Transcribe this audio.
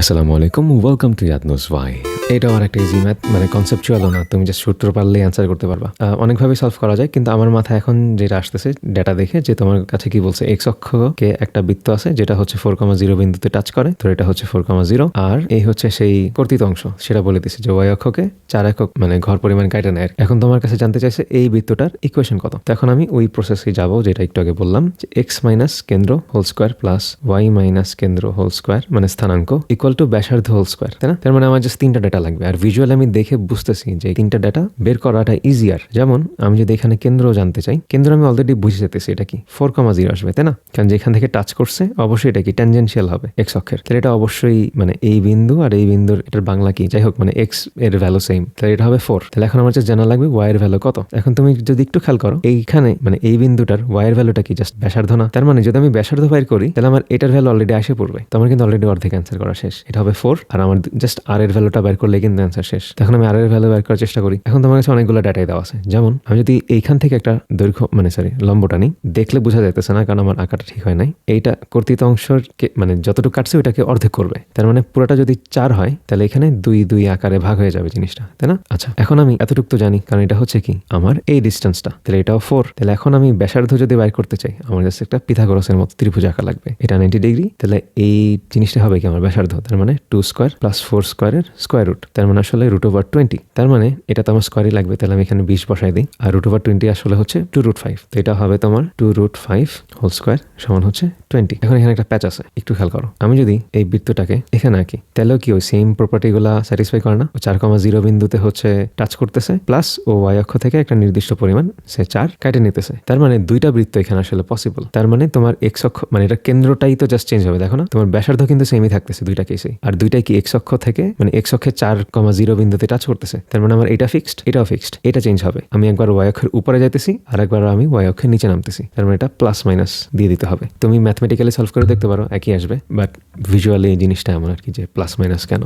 আসসালামু আলাইকুম, welcome to ইয়াদনোস Y. এটা আমার একটা ইজি ম্যাথ, মানে কনসেপচুয়ালও না, তুমি জাস্ট সূত্র পারলেই অ্যান্সার করতে পারবা। অনেকভাবে সলভ করা যায়, কিন্তু আমার মাথায় এখন যেটা আসতেছে ডেটা দেখে, যে তোমার কাছে কি বলছে, এক্স অক্ষকে একটা বৃত্ত আছে যেটা হচ্ছে 4,0 বিন্দুতে টাচ করে, তো এটা হচ্ছে 4,0 আর এই হচ্ছে সেই কর্তিত অংশ, সেটা বলে দিছে যে ওয়াই অক্ষকে 4 একক মানে ঘর পরিমাণ কাটা নেয়। এখন তোমার কাছে জানতে চাইছে এই বৃত্তটার ইকুয়েশন কত। তো এখন আমি ওই প্রসেসে যাব যেটা একটু আগে বললাম, যে এক্স মাইনাস কেন্দ্র whole square plus Y minus কেন্দ্র হোল স্কোয়ার মানে স্থানাঙ্ক ইকুয়াল টু ব্যাসার্ধ হোল স্কোয়ার, তাই না? তার মানে আমার জাস্ট 3টা ডেটা লাগবে, আর ভিজুয়ালি আমি দেখে বুঝতেছি যে 3টা ডেটা বের করাটা ইজিয়ার। যেমন আমি যদি এখানে কেন্দ্র জানতে চাই, কেন্দ্র আমি অলরেডি বুঝে যেতেছি এটা কি 4,0 আসবে, তাই না? কারণ যেখান থেকে টাচ করছে অবশ্যই এটা কি ট্যানজেনশিয়াল হবে এক্স অক্ষের, তাহলে এটা অবশ্যই মানে এই বিন্দু আর এই বিন্দুর এটার বাংলা কি যাই হোক, মানে এক্স এর ভ্যালু সেম, তাহলে এটা হবে 4। তাহলে এখন আমার জাস্ট জানা লাগবে ওয়াই এর ভ্যালু কত। এখন তুমি যদি একটু খেয়াল করো, এইখানে মানে এই বিন্দুটার ওয়াই এর ভ্যালুটা কি জাস্ট ব্যাসার্ধ না? তার মানে যদি আমি ব্যাসার্ধ বাইর করি তাহলে আমার এটার ভ্যালু অলরেডি আসে পড়বে, তো আমার কিন্তু অলরেডি অর্ধেক অ্যান্সার করা শেষ। এটা হবে 4 আর আমার জাস্ট আর এর ভ্যালুটা বের করলে কিন্তু অ্যান্সার শেষ। তখন আমি আর এর ভ্যালু বের করার চেষ্টা করি। এখন তোমার কাছে অনেকগুলো ডাটাই দেওয়া আছে, যেমন আমি যদি এইখান থেকে একটা দৈর্ঘ্য লম্বটা নিই, দেখলে বোঝা যাইতেছে না কারণ আমার আঁকাটা ঠিক হয় নাই। এইটা কর্তিত অংশের মানে যতটুকু কাটছে ওইটাকে অর্ধেক করবে, তার মানে পুরোটা যদি 4 হয় তাহলে এখানে 2 আকারে ভাগ হয়ে যাবে জিনিসটা, তাই না? আচ্ছা, এখন আমি এতটুকু তো জানি কারণ এটা হচ্ছে কি আমার এই ডিস্টেন্সটা, তাহলে এটাও 4। তাহলে এখন আমি ব্যাসার্ধ যদি বাইর করতে চাই, আমার জাস্ট একটা পিথাগোরাসের মতো ত্রিভুজ আঁকা লাগবে, এটা 90 ডিগ্রি। তাহলে এই জিনিসটা হবে কি আমার ব্যাসার্ধ, তার মানে 2 স্কোয়ার প্লাস 4 স্কোয়ারের স্কোয়ার রুট, তার মানে আসলে √20। তার মানে এটা তো আমার স্কোয়ারই লাগবে, তাহলে আমি এখানে 20 বসাই দিই, আর √20 আসলে হচ্ছে 2√5, তো এটা হবে তোমার 2√5 হোল স্কোয়ার সমান হচ্ছে 20। এখন এখানে একটা প্যাচ আছে, একটু খেয়াল করো। আমি যদি এই বৃত্তটাকে এখানে আঁকি তাহলেও কি ওই সেম প্রপার্টিগুলা স্যাটিসফাই করে না? 4,0 বিন্দুতে হচ্ছে টাচ করতেছে, প্লাস ও ওয়াই অক্ষ থেকে একটা নির্দিষ্ট পরিমাণ সে 4 কেটে নিতেছে, তার মানে 2টা বৃত্ত এখানে আসলে পসিবল। তার মানে তোমার এক্স অক্ষ মানে এটা কেন্দ্রটাই তো জাস্ট চেঞ্জ হবে, দেখো না? তোমার ব্যাসার্ধ কিন্তু সেমই থাকতেছে দুইটা কেসেই, আর দুইটাই কি এক্স অক্ষ থেকে মানে এক্স অক্ষে 4,0 বিন্দুতে টাচ করতেছে, তার মানে আমার এটা ফিক্সড, এটাও ফিক্সড, এটা চেঞ্জ হবে। আমি একবার ওয়াই অক্ষের উপরে যাইতেছি আর একবার আমি ওয়াই অক্ষের নিচে নামতেছি, তার মানে এটা প্লাস মাইনাস দিয়ে দিতে হবে। তুমি ম্যাথমেটিক্যালি সলভ করে দেখতে পারো, একই আসবে, বাট ভিজুয়ালি এই জিনিসটা আমার আর কি যে প্লাস মাইনাস কেন।